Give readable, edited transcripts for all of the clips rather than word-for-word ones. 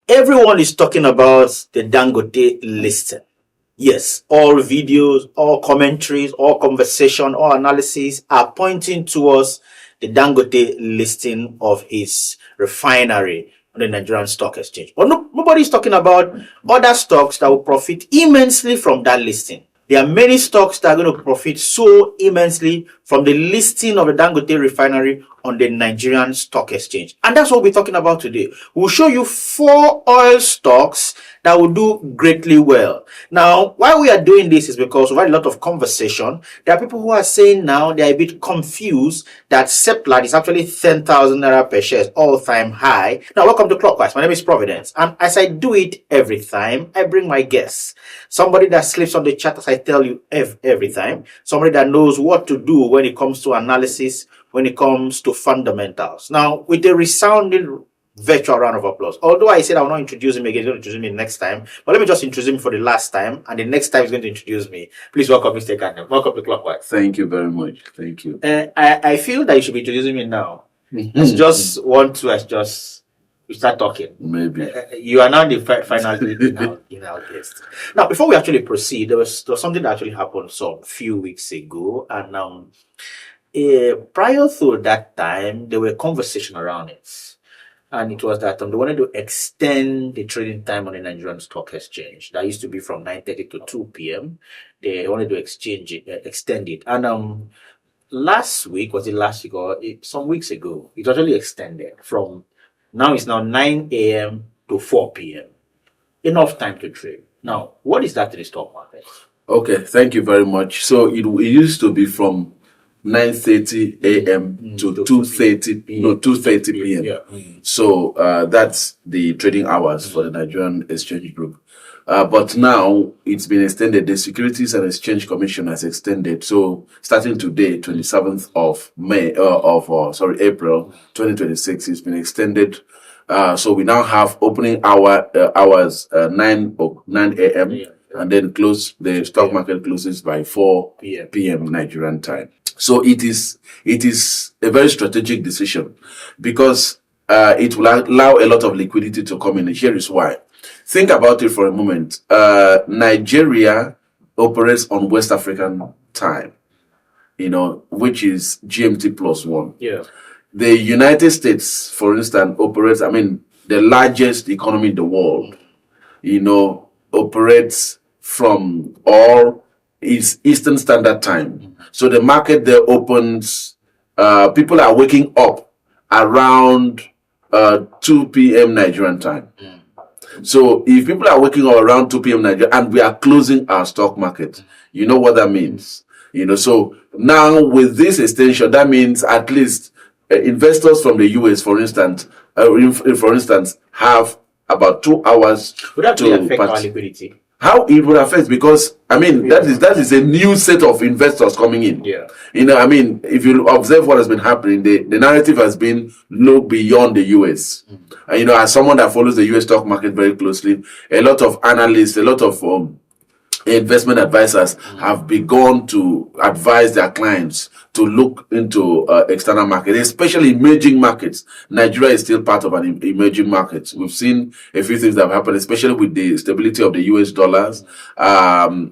Everyone is talking about the Dangote listing. Yes, all videos, all commentaries, all conversation, all analysis are pointing towards the Dangote listing of his refinery on the Nigerian Stock Exchange. But nobody's talking about other stocks that will profit immensely from that listing. There are many stocks that are going to profit so immensely from the listing of the Dangote Refinery on the Nigerian Stock Exchange. And that's what we're talking about today. We'll show you 4 oil stocks that will do greatly well. Now, why we are doing this is because we've had a lot of conversation. There are people who are saying now they are a bit confused that Seplat is actually 10,000 naira per share, all-time high. Now, welcome to Clockwise. My name is Providence. And as I do it every time, I bring my guests. Somebody that sleeps on the chat, as I tell you every time. Somebody that knows what to do when it comes to analysis, when it comes to fundamentals. Now, with a resounding virtual round of applause. Although I said I will not introduce him again, he's going to introduce me next time. But let me just introduce him for the last time. And the next time he's going to introduce me. Please welcome Mr. Kanye. Welcome to Clockwise. Thank you very much. Thank you. I feel that you should be introducing me now. Let's just we start talking. Maybe. You are now the final in our guest. Now, before we actually proceed, there was something that actually happened some few weeks ago. And prior to that time, there were conversations around it. And it was that they wanted to extend the trading time on the Nigerian Stock Exchange. That used to be from 9:30 to 2 p.m. They wanted to extend it. And last week, was it last week or some weeks ago, it actually extended from now it's now 9 a.m. to 4 p.m. Enough time to trade. Now, what is that to the stock market? Okay, thank you very much. So it used to be from 9:30 a.m. to 2:30 p.m. Yeah. So that's the trading hours for the Nigerian Exchange Group. But now it's been extended. The Securities and Exchange Commission has extended. So starting today, 27th of April 2026, it's been extended. So we now have opening hours 9 a.m. Yeah. And then the stock market closes by 4 p.m. Nigerian time. So it is a very strategic decision because it will allow a lot of liquidity to come in. Here is why. Think about it for a moment. Nigeria operates on West African time, which is GMT +1. Yeah. The United States, for instance, operates, the largest economy in the world, operates from all is Eastern Standard Time. So the market there opens, people are waking up around 2 p.m. Nigerian time. So if people are waking up around 2 p.m. Nigeria and we are closing our stock market, you know what that means. So now with this extension, that means at least investors from the US, for instance, have about 2 hours. Would that really affect our liquidity? How it would affect, because that is a new set of investors coming in. Yeah. If you observe what has been happening, the narrative has been look beyond the US. And as someone that follows the US stock market very closely, a lot of analysts, a lot of investment advisors have begun to advise their clients to look into external markets, especially emerging markets. Nigeria is still part of an emerging market. We've seen a few things that have happened, especially with the stability of the US dollars.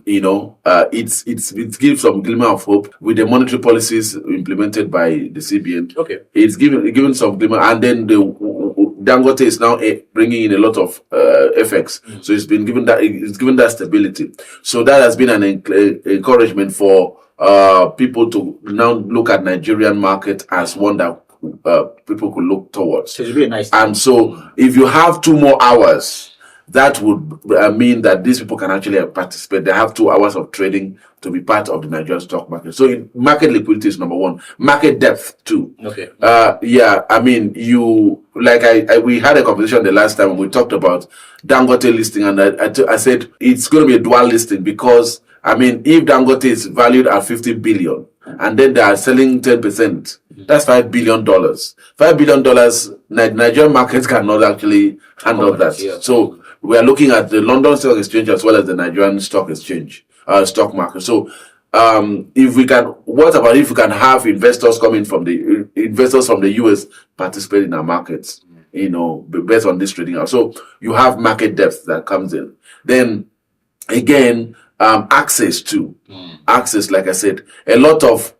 It gives some glimmer of hope with the monetary policies implemented by the CBN. Okay. It's given some glimmer, and then the Dangote is now bringing in a lot of FX. So it's given that stability. So that has been an encouragement for people to now look at Nigerian market as one that people could look towards. So it's really nice. And so if you have 2 more hours, that would mean that these people can actually participate. They have 2 hours of trading to be part of the Nigerian stock market. So market liquidity is number 1. Market depth too. Okay. We had a conversation the last time when we talked about Dangote listing, and I said it's going to be a dual listing because if Dangote is valued at 50 billion and then they are selling 10%, that's $5 billion. $5 billion, Nigerian markets cannot actually handle that. Yeah. So we are looking at the London Stock Exchange as well as the Nigerian Stock Exchange, stock market. So what about if we can have investors from the US participate in our markets? based on this trading house. So you have market depth that comes in. Then again, access to access, like I said, a lot of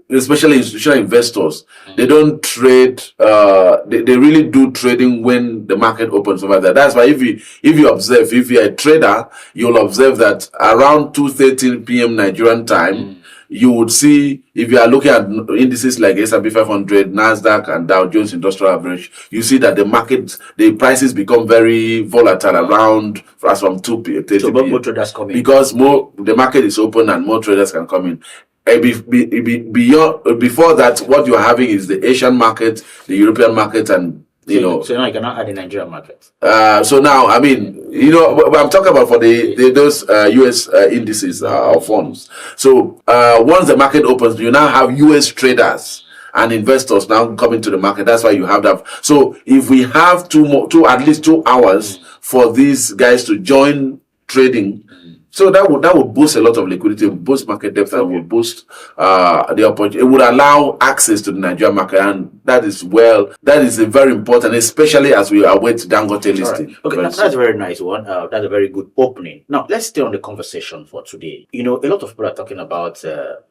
especially institutional investors, they don't trade. They really do trading when the market opens over there. That's why if you observe, if you're a trader, you'll observe that around 2:30 p.m. Nigerian time, you would see, if you are looking at indices like S&P 500, Nasdaq, and Dow Jones Industrial Average, you see that the prices become very volatile around as from 2 p.m. So more traders come in because the market is open and more traders can come in. Before that, what you are having is the Asian market, the European market, and So now you cannot add the Nigerian market. So now, I mean, I'm talking about for those US indices or funds. So once the market opens, you now have US traders and investors now coming to the market. That's why you have that. So if we have at least 2 hours for these guys to join trading. So that would boost a lot of liquidity, boost market depth, and will boost the opportunity. It would allow access to the Nigerian market, and that is very important, especially as we await Dangote listing. Right. Okay, that's a very nice one. That's a very good opening. Now let's stay on the conversation for today. A lot of people are talking about the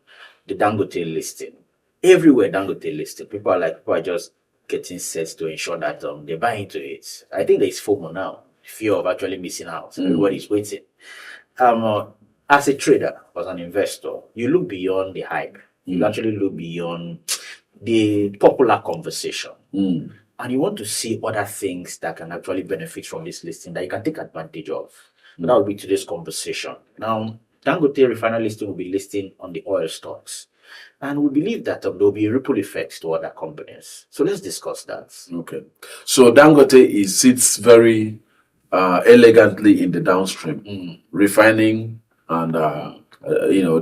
Dangote listing. Everywhere Dangote listing, people are just getting set to ensure that they buy into it. I think there is FOMO now, fear of actually missing out. Everybody's waiting. As a trader, as an investor, you look beyond the hype. You actually look beyond the popular conversation. And you want to see other things that can actually benefit from this listing that you can take advantage of. That will be today's conversation. Now, Dangote Refinery listing will be listing on the oil stocks. And we believe that there will be ripple effects to other companies. So let's discuss that. Okay. So Dangote sits very elegantly in the downstream, refining and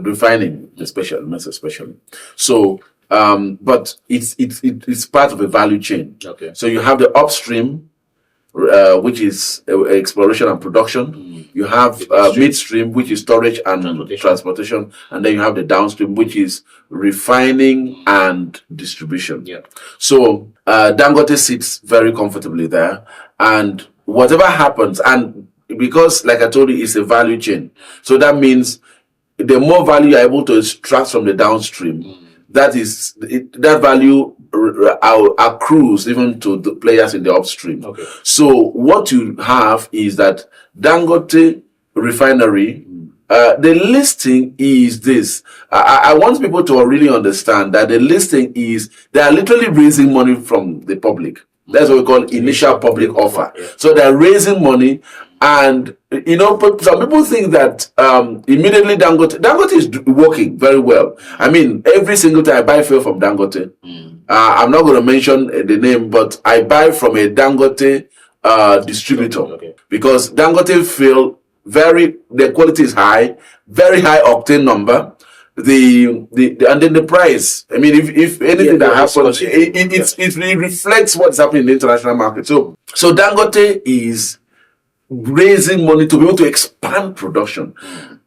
refining especially. So, but it's part of a value chain. Okay. So you have the upstream, which is exploration and production. You have midstream, which is storage and transportation, and then you have the downstream, which is refining and distribution. Yeah. So Dangote sits very comfortably there, and whatever happens, and because, like I told you, it's a value chain, so that means the more value you're able to extract from the downstream, that value accrues even to the players in the upstream. Okay. So what you have is that Dangote Refinery, the listing is this. I want people to really understand that the listing is, they are literally raising money from the public. That's what we call initial public offer. Yeah. So they're raising money, and some people think that immediately Dangote is working very well. I mean, every single time I buy fuel from Dangote, I'm not going to mention the name, but I buy from a Dangote distributor, because Dangote fuel, the quality is high, very high octane number. And then the price. I mean, if anything that happens, it really reflects what's happening in the international market. So Dangote is raising money to be able to expand production.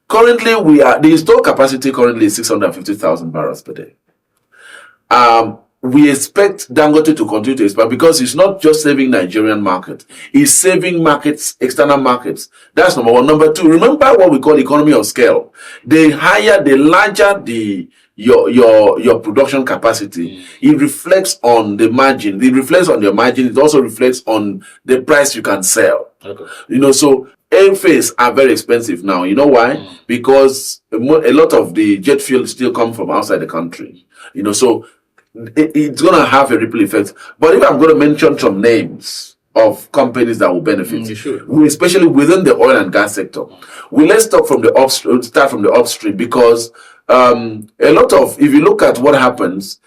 Currently, the installed capacity currently is 650,000 barrels per day. We expect Dangote to continue to expand, because it's not just saving Nigerian market, it's saving markets, external markets. That's number one. Number two, remember what we call economy of scale. The larger your production capacity, it reflects on the margin. It reflects on your margin. It also reflects on the price you can sell. Okay. So airfares are very expensive now. You know why? Because a lot of the jet fuel still come from outside the country. So it's going to have a ripple effect. But if I'm going to mention some names of companies that will benefit, especially within the oil and gas sector, let's start from the upstream, because if you look at what happens,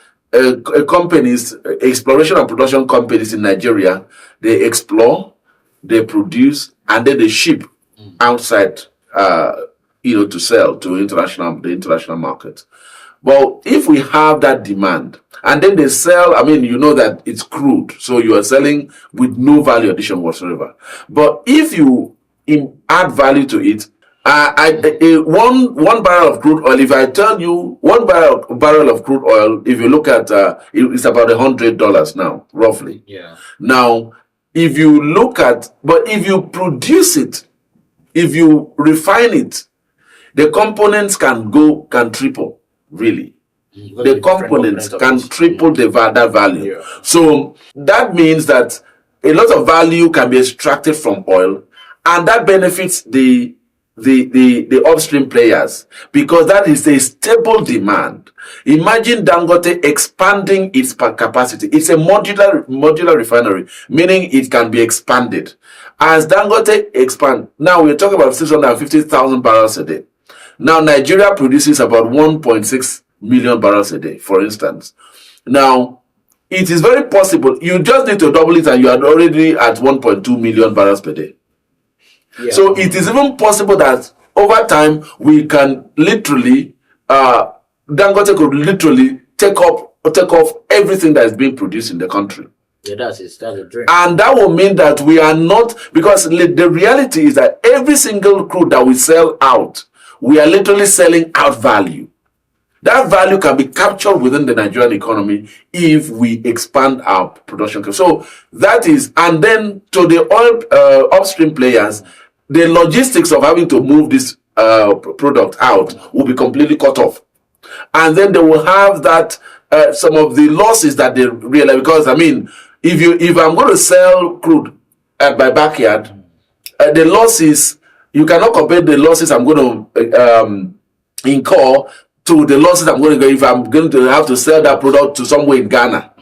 companies, exploration and production companies in Nigeria, they explore, they produce, and then they ship outside, to sell to the international market. Well, if we have that demand, and then they sell, that it's crude, so you are selling with no value addition whatsoever. But if you add value to it, One barrel of crude oil. If I tell you one barrel of crude oil, if you look at it's about $100 now, roughly. Yeah. Now, if you look at, but if you produce it, if you refine it, the components can triple, really. The components can triple that value. Yeah. So that means that a lot of value can be extracted from oil, and that benefits the upstream players, because that is a stable demand. Imagine Dangote expanding its capacity. It's a modular refinery, meaning it can be expanded. As Dangote expand, now we're talking about 650,000 barrels a day. Now Nigeria produces about 1.6 million barrels a day, for instance. Now, it is very possible you just need to double it and you are already at 1.2 million barrels per day. Yeah. So it is even possible that over time we can literally, Dangote could literally take off everything that is being produced in the country. Yeah, that's a dream. And that will mean that we are not, because the reality is that every single crude that we sell out, we are literally selling out value. That value can be captured within the Nigerian economy if we expand our production. So that is, and then to the oil upstream players, the logistics of having to move this product out will be completely cut off. And then they will have that, some of the losses that they realize, because I mean, if I'm going to sell crude at my backyard, the losses, you cannot compare the losses I'm going to incur to the losses I'm going to get if I'm going to have to sell that product to somewhere in Ghana,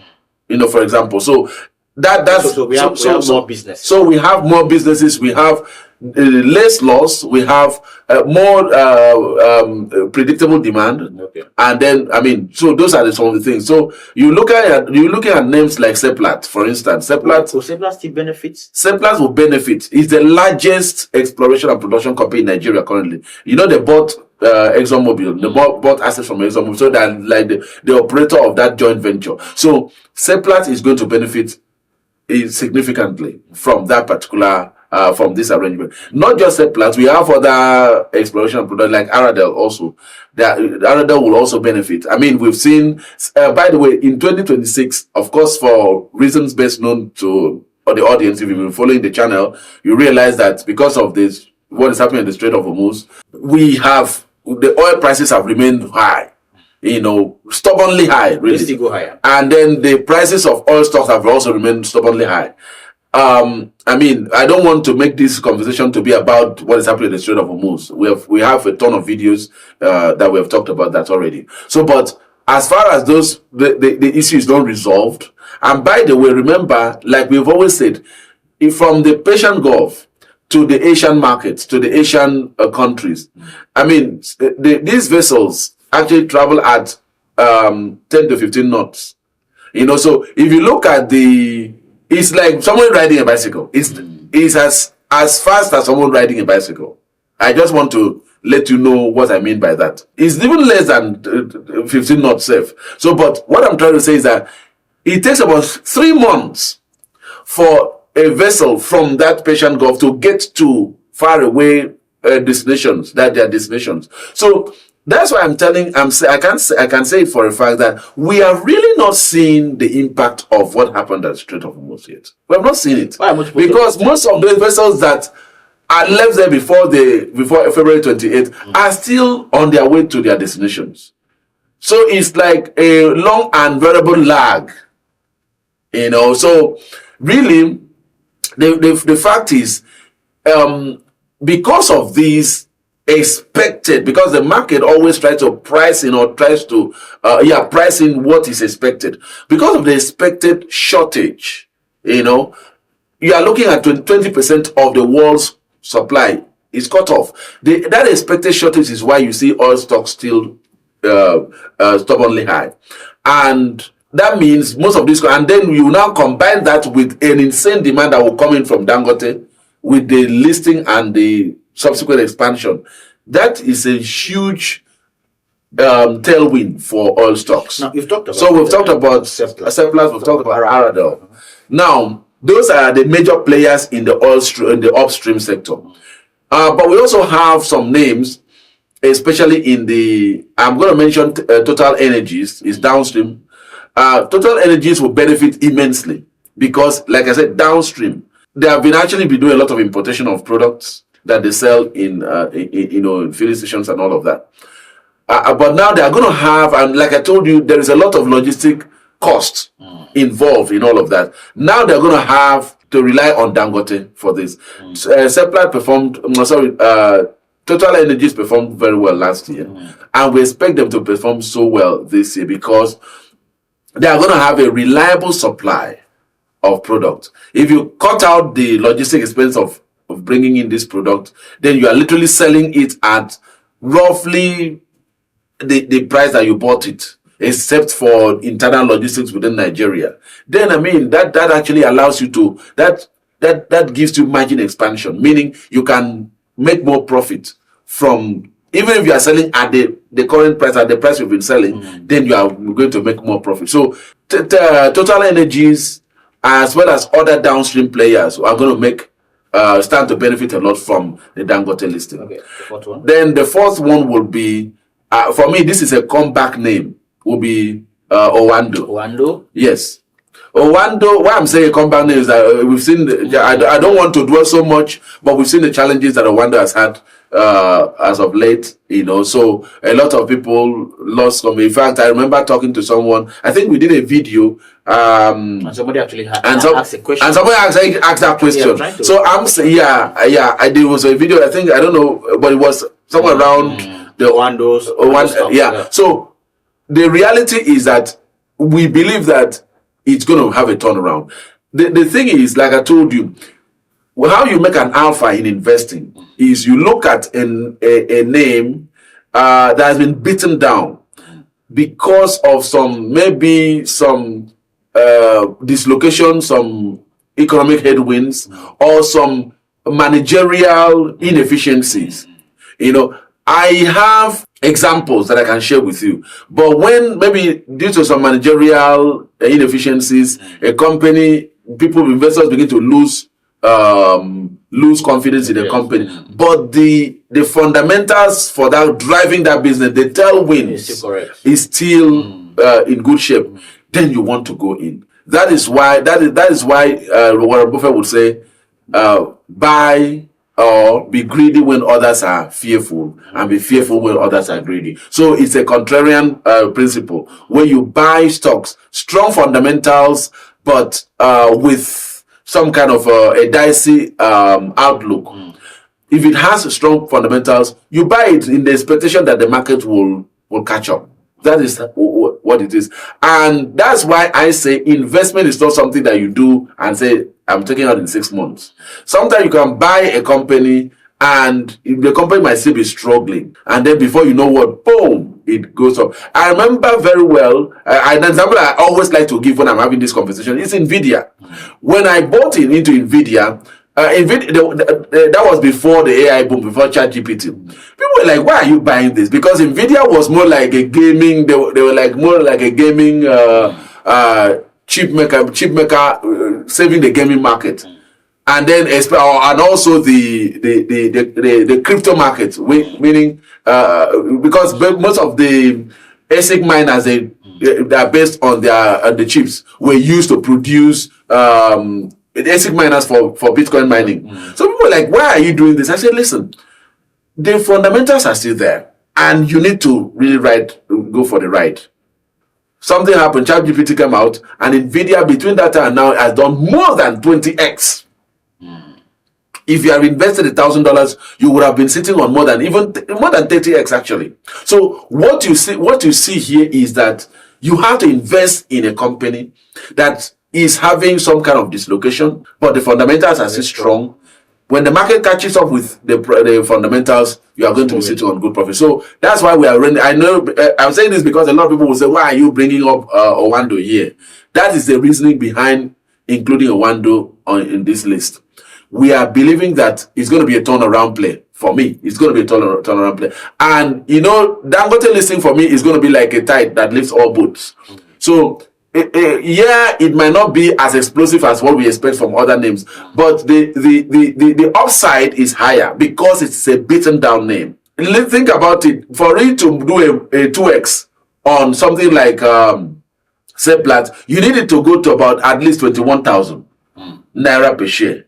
for example. So we have more business. So we have more businesses. We have less loss. We have more predictable demand. Okay. And then, I mean, so those are some of the things. So you're looking at names like Seplat, for instance. Seplat still benefits. Seplat will benefit. It's the largest exploration and production company in Nigeria currently. They bought ExxonMobil. They bought assets from ExxonMobil, so they're like the operator of that joint venture. So Seplat is going to benefit significantly from that particular from this arrangement. Not just Seplat, we have other exploration and production like Aradel also. Aradel will also benefit. I mean, we've seen, by the way, in 2026, of course, for reasons best known to the audience, if you've been following the channel, you realize that because of this, what is happening in the Strait of Hormuz, the oil prices have remained high, stubbornly high, really. They still go higher. And then the prices of oil stocks have also remained stubbornly high. I mean, I don't want to make this conversation to be about what is happening in the Strait of Hormuz. We have a ton of videos that we have talked about that already. So, but as far as the issue is not resolved, and by the way, remember, like we've always said, from the Persian Gulf to the Asian markets, to the Asian countries, I mean, these vessels actually travel at 10 to 15 knots. So if you look at it's like someone riding a bicycle. It's as fast as someone riding a bicycle. I just want to let you know what I mean by that. It's even less than 15 knots safe. So, but what I'm trying to say is that it takes about 3 months for a vessel from that Persian Gulf to get to far away destinations, that they are destinations. So that's why I can say for a fact that we are really not seeing the impact of what happened at the Strait of Hormuz yet. We have not seen it. Because most of the vessels that are left there before February 28th are still on their way to their destinations. So it's like a long and variable lag. So really the fact is, because of these expected, because the market always tries to price in price in what is expected. Because of the expected shortage, you are looking at 20% of the world's supply is cut off. That expected shortage is why you see oil stocks still stubbornly high. And that means most of this, and then you now combine that with an insane demand that will come in from Dangote with the listing and the subsequent expansion. That is a huge tailwind for oil stocks. Now, we've talked about Seplat, we've talked about Aradel. Now, those are the major players in the upstream sector. But we also have some names, especially in the, I'm going to mention Total Energies, is downstream. Total Energies will benefit immensely because, like I said, downstream, they have been actually been doing a lot of importation of products that they sell in in filling stations and all of that. But now they are going to have, and like I told you, there is a lot of logistic cost involved in all of that. Now they're going to have to rely on Dangote for this. Seplat performed, Total Energies performed very well last year, and we expect them to perform so well this year because they are going to have a reliable supply of product. If you cut out the logistic expense of bringing in this product, then you are literally selling it at roughly the price that you bought it, except for internal logistics within Nigeria. Then I mean that actually allows you to that gives you margin expansion, meaning you can make more profit from, even if you are selling at the current price, at the price you've been selling, then you are going to make more profit. So Total Energies, as well as other downstream players, are going to make stand to benefit a lot from the Dangote listing. Okay, the fourth one. Then the fourth one will be, for me, this is a comeback name, will be Owando. Owando? Yes. Owando, why I'm saying a comeback name is that we've seen, I don't want to dwell so much, but we've seen the challenges that Owando has had as of late, so a lot of people lost some. In fact, I remember talking to someone, I think we did a video, and somebody actually asked a question. And somebody asked that question. Yeah, so I'm saying, there was a video, I think, I don't know, but it was somewhere around the Owandos. Yeah. So the reality is that we believe that it's going to have a turnaround. The thing is, like I told you, how you make an alpha in investing is you look at a name that has been beaten down because of some dislocation, some economic headwinds, or some managerial inefficiencies. I have examples that I can share with you, but when maybe due to some managerial inefficiencies, a company, investors begin to lose confidence in the company, but the fundamentals for that driving that business, the tailwinds is still in good shape, then you want to go in. That is why Warren Buffett would say, buy or be greedy when others are fearful, and be fearful when others are greedy. So it's a contrarian principle where you buy stocks, strong fundamentals, but with some kind of a dicey outlook. If it has strong fundamentals, you buy it in the expectation that the market will catch up. That is what it is. And that's why I say investment is not something that you do and say, I'm taking out in 6 months. Sometimes you can buy a company and the company might still be struggling. And then before you know what, boom, it goes up. I remember very well, an example I always like to give when I'm having this conversation is NVIDIA. When I bought into NVIDIA, that was before the AI boom, before ChatGPT. People were like, why are you buying this? Because NVIDIA was more like a gaming, they were like more like a gaming chip maker saving the gaming market. And then and also the crypto market, meaning because most of the ASIC miners they are based on the chips were used to produce ASIC miners for Bitcoin mining. So people were like, why are you doing this? I said, listen, the fundamentals are still there, and you need to really go for the ride. Something happened, ChatGPT came out, and NVIDIA between that time and now has done more than 20x. If you have invested $1,000, you would have been sitting on more than 30x actually. So what you see here is that you have to invest in a company that is having some kind of dislocation, but the fundamentals are still strong. When the market catches up with the fundamentals, you are going to be sitting on good profit. So that's why we are running. I know I'm saying this because a lot of people will say, why are you bringing up Owando here? That is the reasoning behind including Owando in this list. We are believing that it's going to be a turnaround play. For me, it's going to be a turnaround play. And Dangote listing for me is going to be like a tide that lifts all boats. So yeah, it might not be as explosive as what we expect from other names, but the upside is higher because it's a beaten down name. Think about it. For it to do a 2x on something like Seplat, you need it to go to about at least 21,000 naira per share.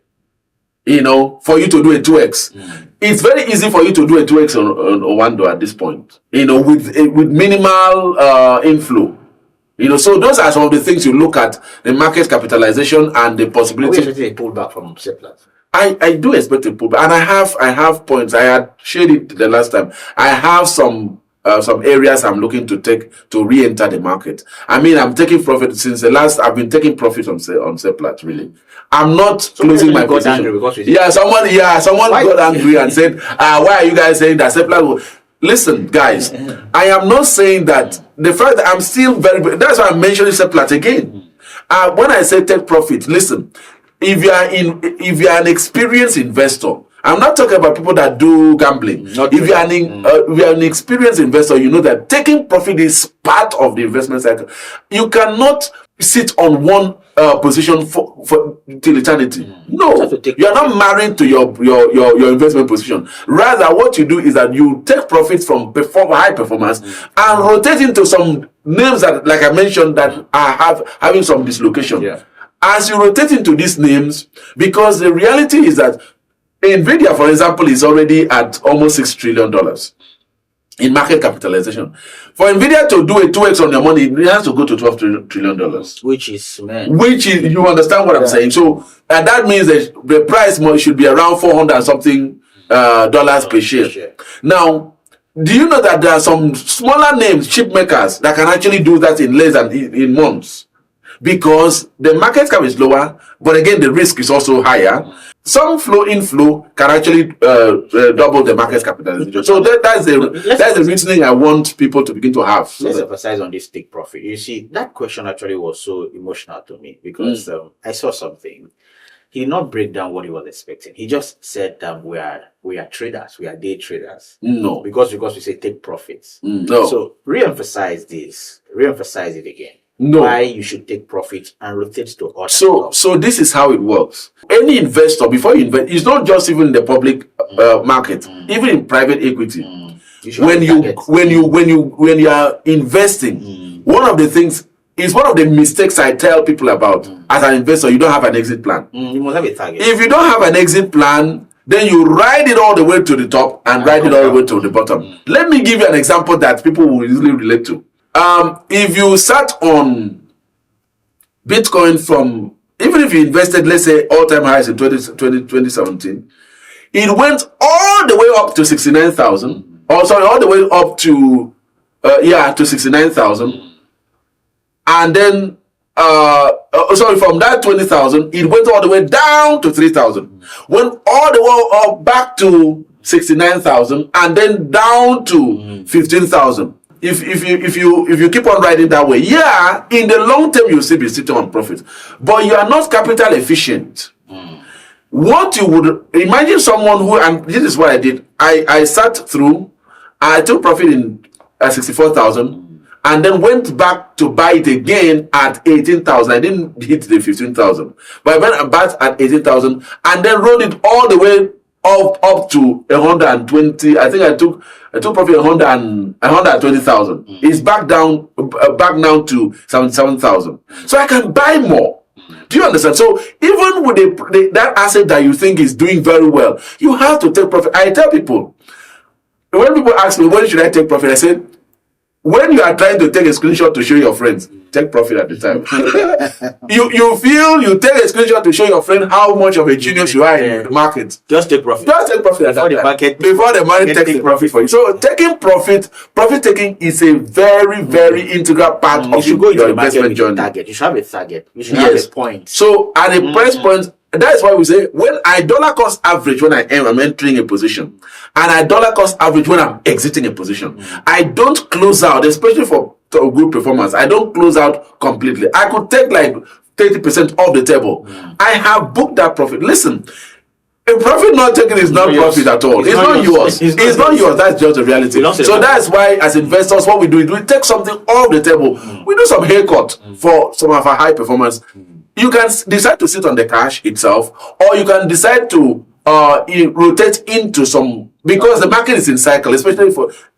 For you to do a 2x. It's very easy for you to do a 2x on Owando at this point, with minimal inflow. So those are some of the things you look at: the market capitalization and the possibility. Are we expecting a pullback from Seplat? I do expect a pullback, and I have points. I had shared it the last time. I have some areas I'm looking to take to re-enter the market. I mean, I'm taking profit since the last. I've been taking profit on Seplat. Really, I'm not closing my position. Someone got angry and said, "Why are you guys saying that Seplat will?" Listen, guys, I am not saying that. The fact that I'm still that's why I'm mentioning Seplat again. When I say take profit, listen, if you are an experienced investor, I'm not talking about people that do gambling. If you are an experienced investor, you know that taking profit is part of the investment cycle. You cannot sit on one position for till eternity. No, you are not married to your investment position. Rather, what you do is that you take profits from high performance and rotate into some names that, like I mentioned, that are having some dislocation. Yeah. As you rotate into these names, because the reality is that Nvidia, for example, is already at almost $6 trillion in market capitalization. For Nvidia to do a 2x on your money, it has to go to $12 trillion. Which is, you understand what I'm saying? So, and that means that the price should be around 400 and something dollars per share. Now, do you know that there are some smaller names, chip makers, that can actually do that in less than in months? Because the market cap is lower, but again, the risk is also higher. Some inflow can actually double the market capitalization. So that's the reasoning I want people to begin to have. Let's emphasize on this take profit. You see, that question actually was so emotional to me because I saw something. He did not break down what he was expecting. He just said that we are traders, we are day traders. No, because we say take profits. No. So re-emphasize it again. No. Why you should take profit and rotate to other. So this is how it works. Any investor, before you invest, it's not just even in the public market, even in private equity. When you are investing, one of the mistakes I tell people about as an investor, you don't have an exit plan. You must have a target. If you don't have an exit plan, then you ride it all the way to the top and ride it all the way to the bottom. Let me give you an example that people will easily relate to. If you sat on Bitcoin even if you invested, let's say, all-time highs in 2017, it went all the way up to 69,000. All the way up to to 69,000. And then from that 20,000, it went all the way down to 3,000. Went all the way up back to 69,000 and then down to 15,000. If you keep on riding that way, in the long term you'll still be sitting on profit, but you are not capital efficient. What you would imagine someone who, and this is what I did. I sat through, I took profit at 64,000, and then went back to buy it again at 18,000. I didn't hit the 15,000, but I went back at 18,000 and then rolled it all the way up to 120. I think I took profit 120,000. It's back now to 77,000. So I can buy more. Do you understand? So even with that asset that you think is doing very well, you have to take profit. I tell people, when people ask me when should I take profit, I say, when you are trying to take a screenshot to show your friends, take profit at the time. you feel you take a screenshot to show your friend how much of a genius you are in the market. Just take profit. Just take profit at that time. Before the market takes the profit for you. So taking profit taking is a very, very integral part of your investment journey. Target. You should have a target. You should have a point. So at a price point, that is why we say when I dollar cost average when I'm entering a position, and I dollar cost average when I'm exiting a position, I don't close out, especially for good performance. I don't close out completely. I could take like 30% off the table. I have booked that profit. Listen, A profit not taken is not profit at all. It's not yours. It's not yours. That's just the reality. So that's why, as investors, what we do is we take something off the table. We do some haircut for some of our high performance. You can decide to sit on the cash itself, or you can decide to rotate into some, because the market is in cycle, especially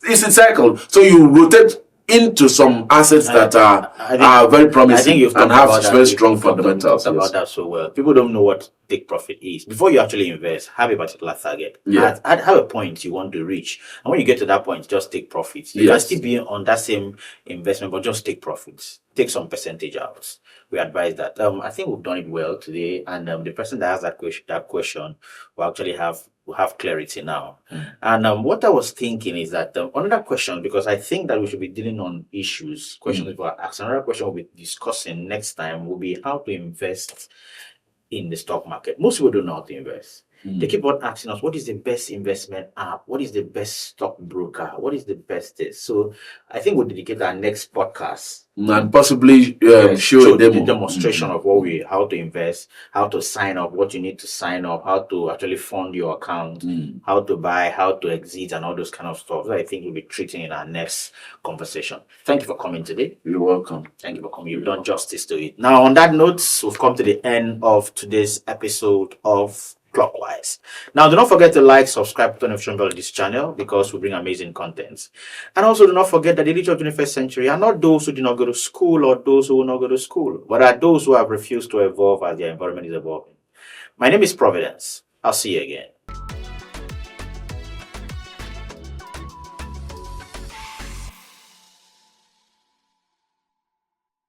it's in cycle. So you rotate into some assets that are very promising and have very strong fundamentals. About that so well. People don't know what take profit is. Before you actually invest, have a particular target. Yeah. Have a point you want to reach. And when you get to that point, just take profits. You can still be on that same investment, but just take profits. Take some percentage out. We advise that. I think we've done it well today. And the person that has that question will actually have clarity now. And what I was thinking is that another question, because I think that we should be dealing on issues, questions people are asking. Another question we'll be discussing next time will be how to invest in the stock market. Most people don't know how to invest. They keep on asking us, what is the best investment app? What is the best stock broker? What is the best this? So I think we'll dedicate our next podcast and possibly show them the demonstration of how to invest, how to sign up, what you need to sign up, how to actually fund your account, how to buy, how to exit, and all those kind of stuff. So I think we'll be treating in our next conversation. Thank you for coming today. You're welcome. Thank you for coming. You've done justice to it. Now, on that note, we've come to the end of today's episode of Clockwise. Now, do not forget to like, subscribe, turn notification bell on this channel, because we bring amazing contents. And also do not forget that the elite of the 21st century are not those who do not go to school or those who will not go to school, but are those who have refused to evolve as their environment is evolving. My name is Providence. I'll see you again.